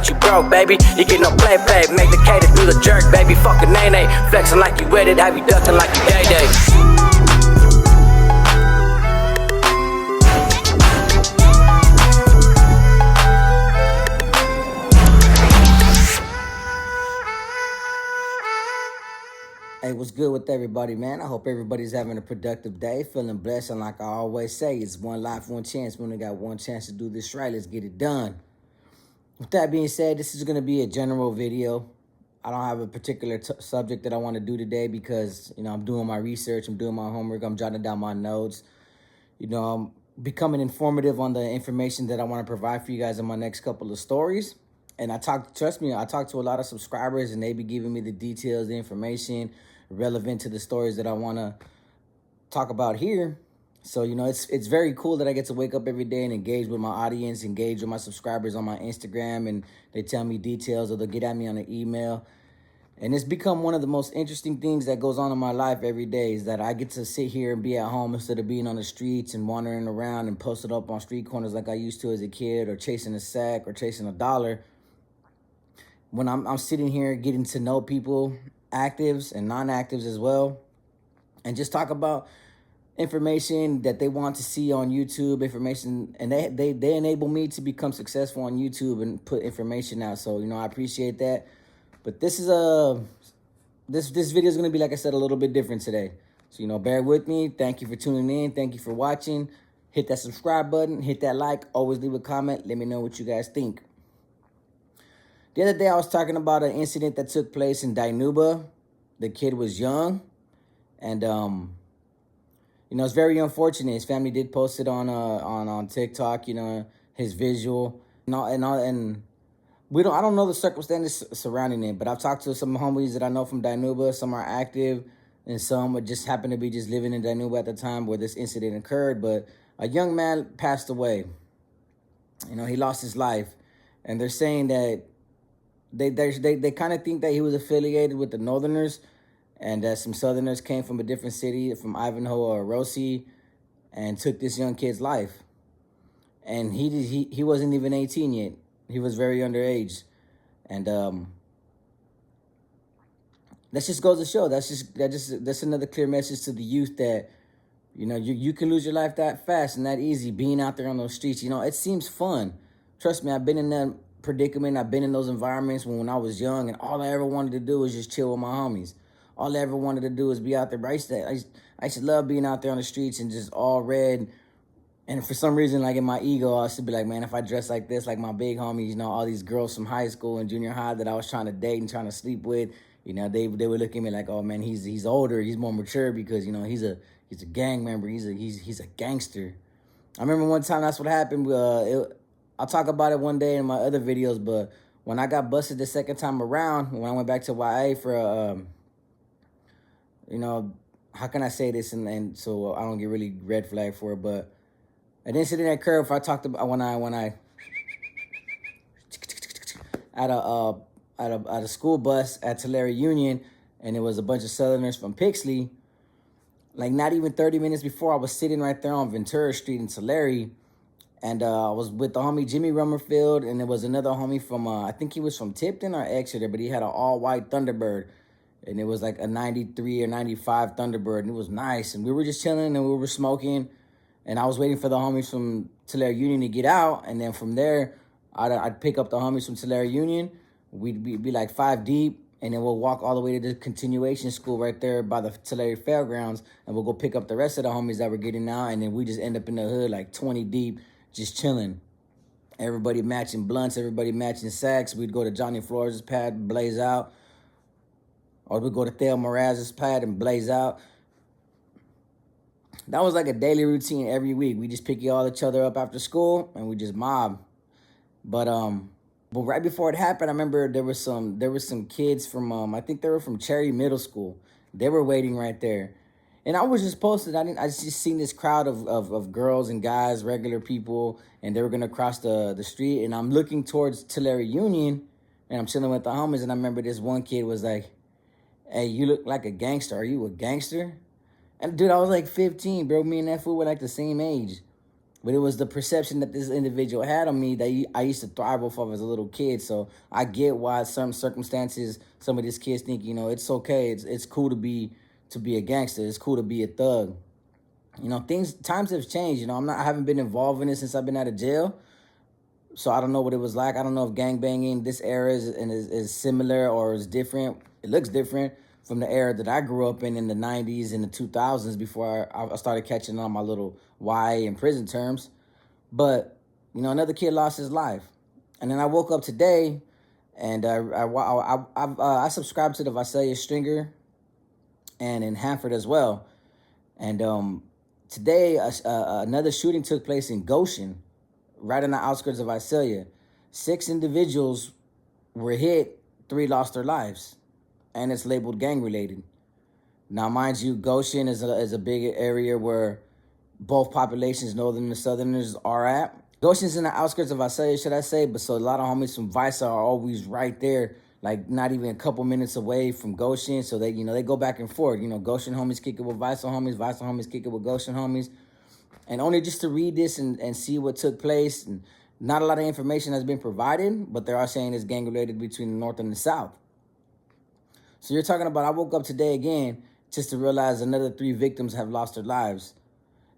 you broke, baby. You get no play, make the cater do the jerk, baby. Fucking nay-nay, flexing like you with it, have you ducking like you day-day. Hey, what's good with everybody, man? I hope everybody's having a productive day, feeling blessed, and like I always say, it's one life, one chance. We only got one chance to do this right. Let's get it done. With that being said, this is going to be a general video. I don't have a particular subject that I want to do today because, I'm doing my research, I'm doing my homework, I'm jotting down my notes. I'm becoming informative on the information that I want to provide for you guys in my next couple of stories. And trust me, I talk to a lot of subscribers and they be giving me the details, the information relevant to the stories that I want to talk about here. So, it's very cool that I get to wake up every day and engage with my audience, engage with my subscribers on my Instagram, and they tell me details or they'll get at me on an email. And it's become one of the most interesting things that goes on in my life every day is that I get to sit here and be at home instead of being on the streets and wandering around and posted up on street corners like I used to as a kid, or chasing a sack or chasing a dollar. When I'm sitting here getting to know people, actives and non-actives as well, and just talk about information that they want to see on YouTube, information, and they enable me to become successful on YouTube and put information out. So, I appreciate that. But this is this video is going to be, like I said, a little bit different today. So, bear with me. Thank you for tuning in. Thank you for watching. Hit that subscribe button. Hit that like. Always leave a comment. Let me know what you guys think. The other day, I was talking about an incident that took place in Dinuba. The kid was young, and it's very unfortunate. His family did post it on TikTok. His visual, and I don't know the circumstances surrounding it, but I've talked to some homies that I know from Dinuba. Some are active, and some just happen to be just living in Dinuba at the time where this incident occurred. But a young man passed away. He lost his life, and they're saying that they kind of think that he was affiliated with the Northerners, and that some Southerners came from a different city, from Ivanhoe or Rossi, and took this young kid's life. And he wasn't even 18 yet. He was very underage. And that just goes to show, that's another clear message to the youth that, you can lose your life that fast and that easy being out there on those streets. It seems fun. Trust me, I've been in that predicament. I've been in those environments when I was young, and all I ever wanted to do was just chill with my homies. All I ever wanted to do was be out there. But I used to love being out there on the streets and just all red. And for some reason, like in my ego, I used to be like, man, if I dress like this, like my big homies, all these girls from high school and junior high that I was trying to date and trying to sleep with, they would look at me like, oh man, he's older, he's more mature because he's a gang member, he's a gangster. I remember one time that's what happened. I'll talk about it one day in my other videos, but when I got busted the second time around, when I went back to YA for, how can I say this and so I don't get really red flag for it, but an incident occurred. If I talked about when I at a school bus at Tulare Union, and it was a bunch of Southerners from Pixley. Like not even 30 minutes before, I was sitting right there on Ventura Street in Tulare, and I was with the homie Jimmy Rummerfield, and there was another homie from I think he was from Tipton or Exeter, but he had an all-white Thunderbird. And it was like a 93 or 95 Thunderbird, and it was nice. And we were just chilling, and we were smoking. And I was waiting for the homies from Tulare Union to get out. And then from there, I'd pick up the homies from Tulare Union. We'd be like 5 deep. And then we'll walk all the way to the continuation school right there by the Tulare Fairgrounds. And we'll go pick up the rest of the homies that were getting out. And then we just end up in the hood like 20 deep, just chilling. Everybody matching blunts, everybody matching sacks. We'd go to Johnny Flores' pad, blaze out. Or we'd go to Theo Moraz's pad and blaze out. That was like a daily routine every week. We just pick all each other up after school and we just mob. But right before it happened, I remember there was some kids from I think they were from Cherry Middle School. They were waiting right there. And I was just posted. I just seen this crowd of girls and guys, regular people, and they were gonna cross the street. And I'm looking towards Tulare Union, and I'm chilling with the homies. And I remember this one kid was like, "Hey, you look like a gangster. Are you a gangster?" And dude, I was like 15, bro. Me and that fool were like the same age. But it was the perception that this individual had on me that I used to thrive off of as a little kid. So I get why some circumstances, some of these kids think, it's okay. It's cool to be a gangster. It's cool to be a thug. Times have changed. I haven't been involved in it since I've been out of jail. So I don't know what it was like. I don't know if gangbanging this era is similar or is different. It looks different from the era that I grew up in the 90s and the 2000s before I started catching on my little YA and prison terms. But, another kid lost his life. And then I woke up today and I subscribed to the Visalia Stringer and in Hanford as well. And today another shooting took place in Goshen, right on the outskirts of Visalia. 6 individuals were hit, 3 lost their lives, and it's labeled gang-related. Now, mind you, Goshen is a big area where both populations, northern and southerners, are at. Goshen's in the outskirts of Visalia, should I say, but so a lot of homies from Visa are always right there, like not even a couple minutes away from Goshen, so they go back and forth. Goshen homies kick it with Visa homies kick it with Goshen homies. And only just to read this and see what took place, and not a lot of information has been provided, but they are saying it's gang-related between the North and the South. So you're talking about, I woke up today again just to realize another 3 victims have lost their lives.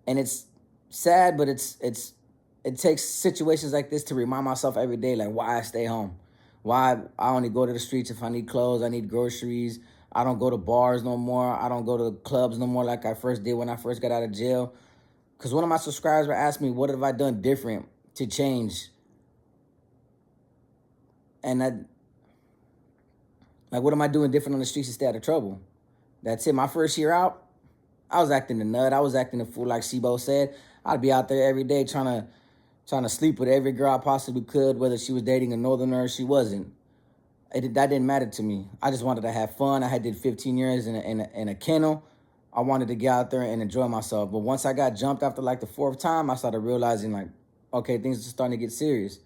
And it's sad, but it takes situations like this to remind myself every day, like, why I stay home. Why I only go to the streets if I need clothes, I need groceries. I don't go to bars no more. I don't go to clubs no more like I first did when I first got out of jail. Because one of my subscribers asked me, what have I done different to change? And what am I doing different on the streets to stay out of trouble? That's it. My first year out, I was acting a nut. I was acting a fool, like Sibo said. I'd be out there every day trying to sleep with every girl I possibly could, whether she was dating a northerner or she wasn't. That didn't matter to me. I just wanted to have fun. I did 15 years in a kennel. I wanted to get out there and enjoy myself. But once I got jumped after like the 4th time, I started realizing, like, okay, things are starting to get serious.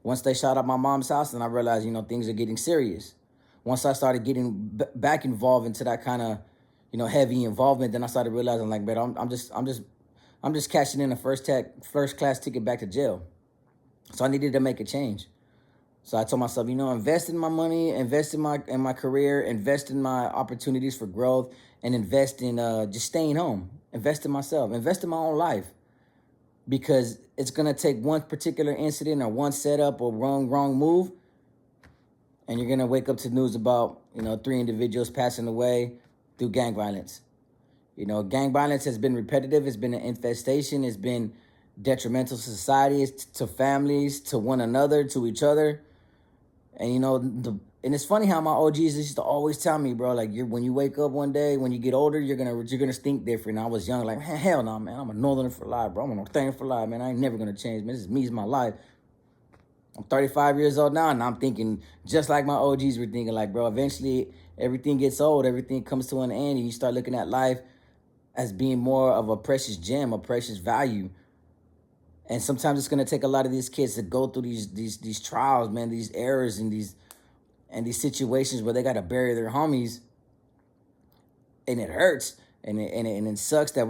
Once they shot up my mom's house, then I realized, things are getting serious. Once I started getting back involved into that kind of, heavy involvement, then I started realizing, like, man, I'm just cashing in a first class ticket back to jail. So I needed to make a change. So I told myself, invest in my money, invest in my career, invest in my opportunities for growth, and invest in just staying home. Invest in myself, invest in my own life. Because it's going to take one particular incident or one setup or wrong move, and you're going to wake up to news about, 3 individuals passing away through gang violence. Gang violence has been repetitive. It's been an infestation. It's been detrimental to society, to families, to one another, to each other. And, and it's funny how my OGs used to always tell me, bro, like, when you wake up one day, when you get older, you're gonna think different. And I was young, like, hell no, man, I'm a northerner for life, bro. I'm a northerner for life, man. I ain't never gonna change, man. This is me, it's my life. I'm 35 years old now, and I'm thinking just like my OGs were thinking, like, bro, eventually everything gets old, everything comes to an end, and you start looking at life as being more of a precious gem, a precious value. And sometimes it's gonna take a lot of these kids to go through these trials, man, these errors and these situations where they gotta bury their homies, and it hurts, and it sucks that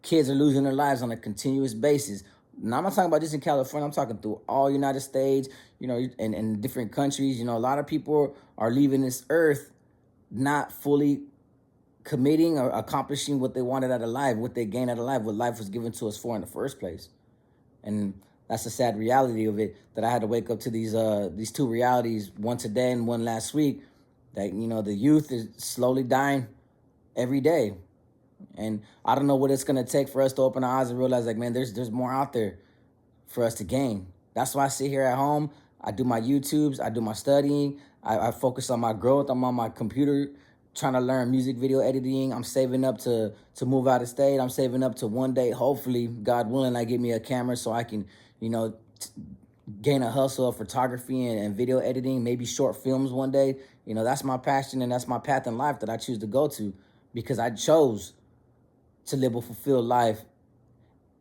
kids are losing their lives on a continuous basis. Now, I'm not talking about just in California. I'm talking through all United States, and different countries. A lot of people are leaving this earth not fully committing or accomplishing what they wanted out of life, what they gained out of life, what life was given to us for in the first place. And that's the sad reality of it, that I had to wake up to these 2 realities, one today and one last week, that, the youth is slowly dying every day. And I don't know what it's going to take for us to open our eyes and realize, like, man, there's more out there for us to gain. That's why I sit here at home. I do my YouTubes. I do my studying. I focus on my growth. I'm on my computer trying to learn music video editing. I'm saving up to move out of state. I'm saving up to one day, hopefully, God willing, I get me a camera so I can, gain a hustle of photography and video editing, maybe short films one day. That's my passion, and that's my path in life that I choose to go to, because I chose to live a fulfilled life.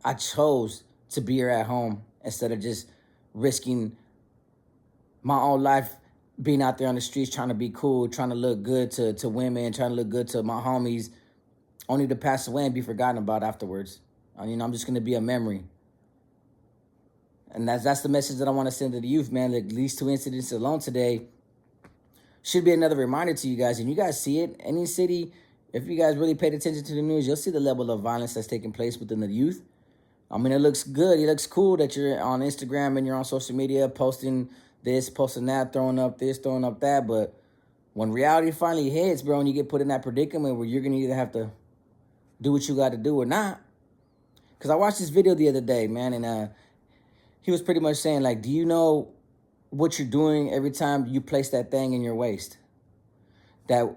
I chose to be here at home instead of just risking my own life, being out there on the streets trying to be cool, trying to look good to women, trying to look good to my homies, only to pass away and be forgotten about afterwards. I'm just going to be a memory. And that's the message that I want to send to the youth, man. Like, these two incidents alone today should be another reminder to you guys. And you guys see it. Any city, if you guys really paid attention to the news, you'll see the level of violence that's taking place within the youth. I mean, it looks good. It looks cool that you're on Instagram and you're on social media posting this, posting that, throwing up this, throwing up that. But when reality finally hits, bro, and you get put in that predicament where you're going to either have to do what you got to do or not. Because I watched this video the other day, man, and he was pretty much saying, like, do you know what you're doing every time you place that thing in your waist? That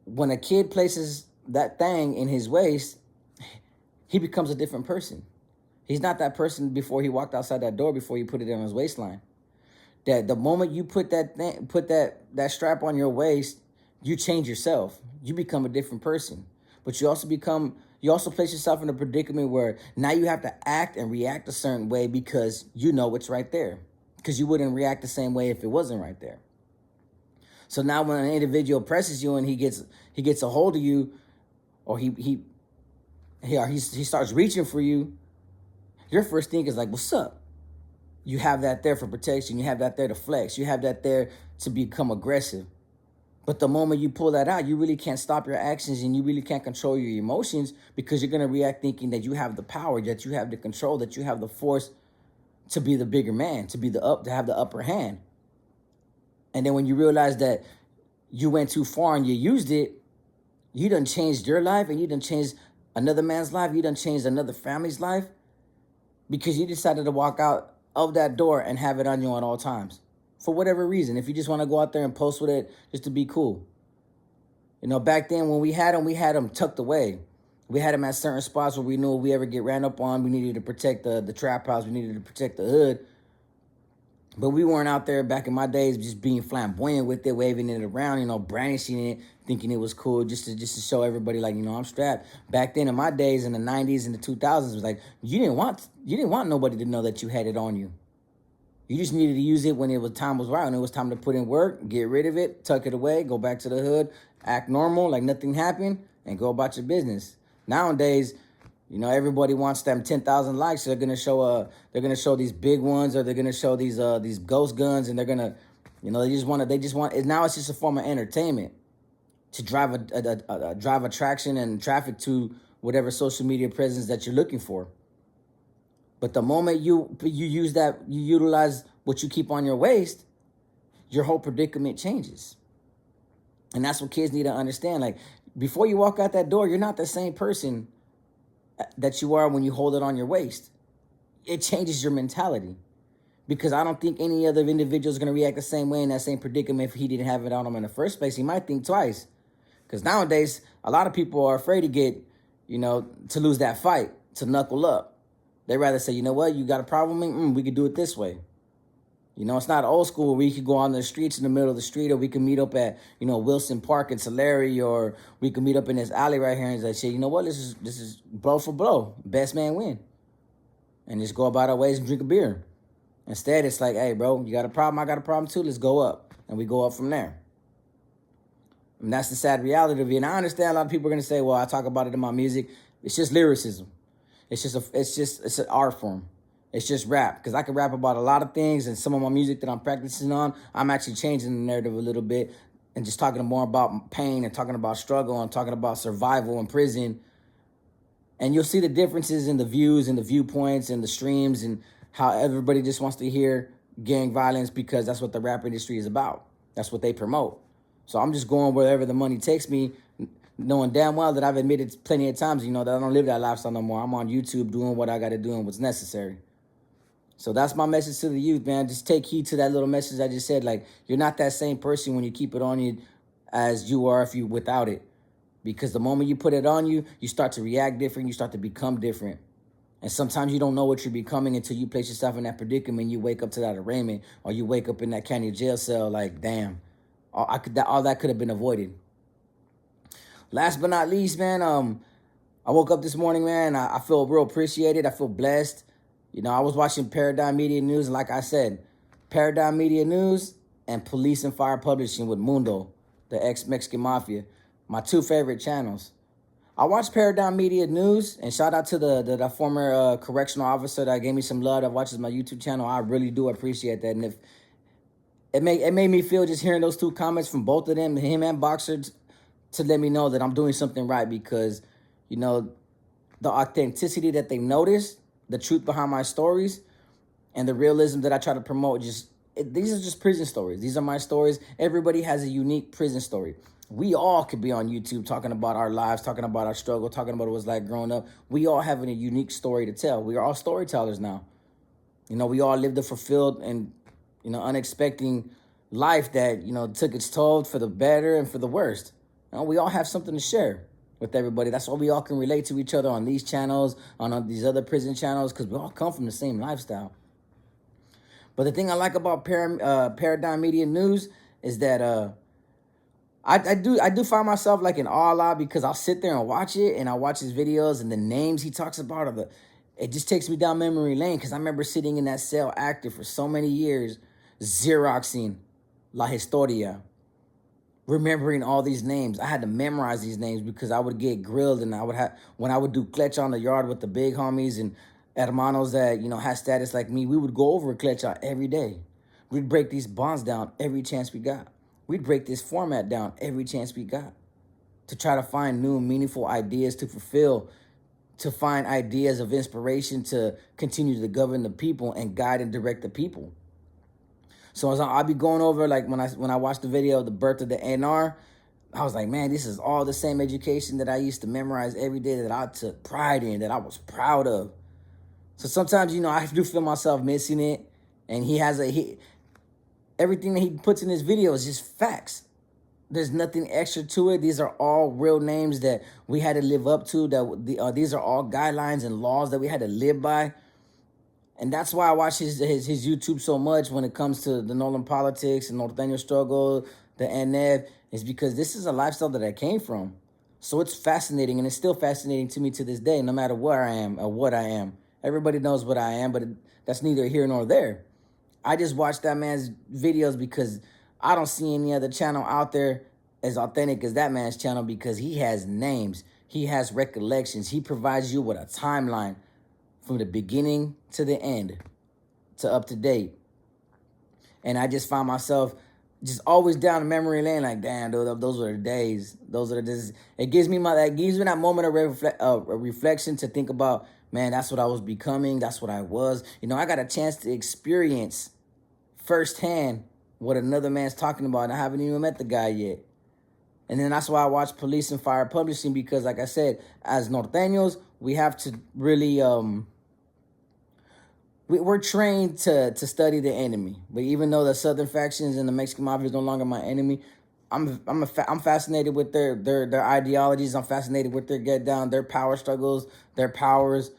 when a kid places that thing in his waist, he becomes a different person. He's not that person before he walked outside that door, before he put it on his waistline. That the moment you put that strap on your waist, you change yourself. You become a different person. But you also place yourself in a predicament where now you have to act and react a certain way because you know it's right there. Because you wouldn't react the same way if it wasn't right there. So now when an individual presses you and he gets a hold of you, or he starts reaching for you, your first thing is like, what's up? You have that there for protection. You have that there to flex. You have that there to become aggressive. But the moment you pull that out, you really can't stop your actions and you really can't control your emotions because you're going to react thinking that you have the power, that you have the control, that you have the force to be the bigger man, to have the upper hand. And then when you realize that you went too far and you used it, you done changed your life and you done changed another man's life. You done changed another family's life because you decided to walk out of that door and have it on you at all times. For whatever reason, if you just want to go out there and post with it just to be cool. Back then when we had them tucked away. We had them at certain spots where we knew if we ever get ran up on, we needed to protect the trap house. We needed to protect the hood. But we weren't out there back in my days just being flamboyant with it, waving it around, brandishing it, thinking it was cool just to show everybody like, I'm strapped. Back then in my days in the 90s and the 2000s, it was like you didn't want nobody to know that you had it on you. You just needed to use it when time was right, when it was time to put in work, get rid of it, tuck it away, go back to the hood, act normal like nothing happened, and go about your business. Nowadays, everybody wants them 10,000 likes. So they're gonna show these big ones, or they're gonna show these ghost guns, and they're gonna, they just want. Now it's just a form of entertainment to drive drive attraction and traffic to whatever social media presence that you're looking for. But the moment you utilize what you keep on your waist, your whole predicament changes. And that's what kids need to understand. Like, before you walk out that door, you're not the same person that you are when you hold it on your waist. It changes your mentality. Because I don't think any other individual is going to react the same way in that same predicament if he didn't have it on him in the first place. He might think twice. Because nowadays, a lot of people are afraid to get, to lose that fight, to knuckle up. They rather say, you know what, you got a problem with me? We could do it this way. It's not old school where we could go on the streets in the middle of the street, or we can meet up at, Wilson Park in Tulare, or we can meet up in this alley right here and say, you know what, this is blow for blow. Best man win. And just go about our ways and drink a beer. Instead, it's like, hey, bro, you got a problem, I got a problem too, let's go up. And we go up from there. And that's the sad reality of it. And I understand a lot of people are going to say, well, I talk about it in my music. It's just lyricism. It's an art form. It's just rap. Because I can rap about a lot of things, and some of my music that I'm practicing on, I'm actually changing the narrative a little bit and just talking more about pain and talking about struggle and talking about survival in prison. And you'll see the differences in the views and the viewpoints and the streams and how everybody just wants to hear gang violence because that's what the rap industry is about. That's what they promote. So I'm just going wherever the money takes me, knowing damn well that I've admitted plenty of times, that I don't live that lifestyle no more. I'm on YouTube doing what I got to do and what's necessary. So that's my message to the youth, man. Just take heed to that little message I just said. Like, you're not that same person when you keep it on you as you are if you without it. Because the moment you put it on you, you start to react different. You start to become different. And sometimes you don't know what you're becoming until you place yourself in that predicament. You wake up to that arraignment, or you wake up in that county jail cell like, damn, all that could have been avoided. Last but not least, man, I woke up this morning, man. I feel real appreciated. I feel blessed. I was watching Paradigm Media News, and like I said, Paradigm Media News and Police and Fire Publishing with Mundo, the ex-Mexican Mafia, my two favorite channels. I watched Paradigm Media News, and shout out to the former correctional officer that gave me some love that watches my YouTube channel. I really do appreciate that. And if it made me feel just hearing those two comments from both of them, him and Boxer, to let me know that I'm doing something right, because, you know, the authenticity that they noticed, the truth behind my stories, and the realism that I try to promote, these are just prison stories. These are my stories. Everybody has a unique prison story. We all could be on YouTube talking about our lives, talking about our struggle, talking about what it was like growing up. We all having a unique story to tell. We are all storytellers now. You know, we all lived a fulfilled and, you know, unexpected life that, you know, took its toll for the better and for the worst. You know, we all have something to share with everybody. That's why we all can relate to each other on these channels, on these other prison channels, because we all come from the same lifestyle. But the thing I like about Paradigm Media News is that I do find myself like in awe a lot, because I'll sit there and watch it, and I watch his videos, and the names he talks about it just takes me down memory lane, because I remember sitting in that cell active for so many years, Xeroxing La Historia, remembering all these names. I had to memorize these names because I would get grilled, and when I would do clutch on the yard with the big homies and hermanos that, you know, had status like me, we would go over clutch out every day. We'd break these bonds down every chance we got. We'd break this format down every chance we got, to try to find new meaningful ideas to fulfill, to find ideas of inspiration to continue to govern the people and guide and direct the people. So as I'll be going over, like when I watched the video of the birth of the NR, I was like, man, this is all the same education that I used to memorize every day, that I took pride in, that I was proud of. So sometimes, you know, I do feel myself missing it. And everything that he puts in his video is just facts. There's nothing extra to it. These are all real names that we had to live up to. These are all guidelines and laws that we had to live by. And that's why I watch his YouTube so much when it comes to the Nolan politics and Norteño struggle, the NF, is because this is a lifestyle that I came from. So it's fascinating, and it's still fascinating to me to this day, no matter where I am or what I am. Everybody knows what I am, but that's neither here nor there. I just watch that man's videos because I don't see any other channel out there as authentic as that man's channel, because he has names. He has recollections. He provides you with a timeline from the beginning to the end, to up to date. And I just find myself just always down the memory lane, like, damn, those were the days. Those are the days. It gives me that moment of reflection to think about, man, that's what I was becoming. That's what I was. You know, I got a chance to experience firsthand what another man's talking about, and I haven't even met the guy yet. And then that's why I watch Police and Fire Publishing, because, like I said, as Norteños, we have to really we're trained to study the enemy. But even though the Southern factions and the Mexican Mafia is no longer my enemy, I'm fascinated with their ideologies. I'm fascinated with their get down, their power struggles, their powers,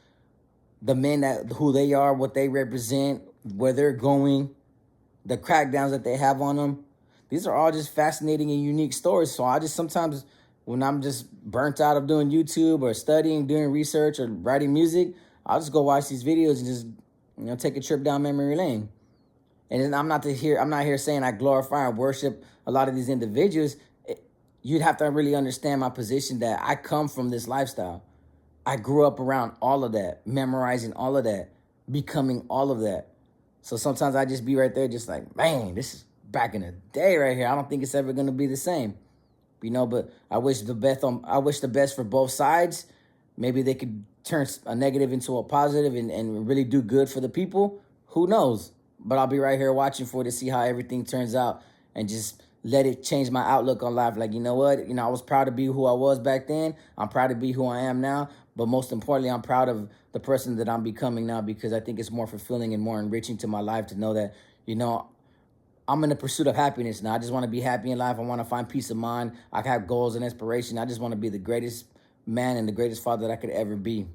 the men who they are, what they represent, where they're going, the crackdowns that they have on them. These are all just fascinating and unique stories. So I just sometimes, when I'm just burnt out of doing YouTube or studying, doing research or writing music, I'll just go watch these videos and just, you know, take a trip down memory lane. And I'm not here saying I glorify and worship a lot of these individuals. You'd have to really understand my position, that I come from this lifestyle. I grew up around all of that, memorizing all of that, becoming all of that. So sometimes I just be right there just like, man, this is back in the day right here. I don't think it's ever going to be the same. You know, but I wish the best for both sides. Maybe they could turn a negative into a positive and really do good for the people. Who knows? But I'll be right here watching for it to see how everything turns out, and just let it change my outlook on life. Like, you know what? You know, I was proud to be who I was back then. I'm proud to be who I am now. But most importantly, I'm proud of the person that I'm becoming now, because I think it's more fulfilling and more enriching to my life to know that, you know, I'm in the pursuit of happiness now. I just want to be happy in life. I want to find peace of mind. I have goals and inspiration. I just want to be the greatest man and the greatest father that I could ever be.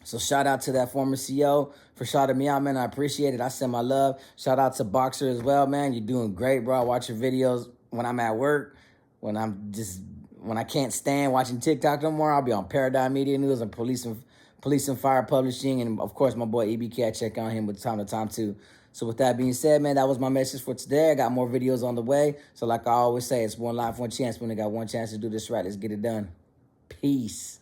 So shout out to that former CO for shouting me out, man. I appreciate it. I send my love. Shout out to Boxer as well, man. You're doing great, bro. I watch your videos when I'm at work, when I can't stand watching TikTok no more. I'll be on Paradigm Media News and Police and Fire Publishing, and of course my boy EBK. I check on him with time to time too. So with that being said, man, that was my message for today. I got more videos on the way. So like I always say, it's one life, one chance. When I got one chance to do this right, let's get it done. Peace.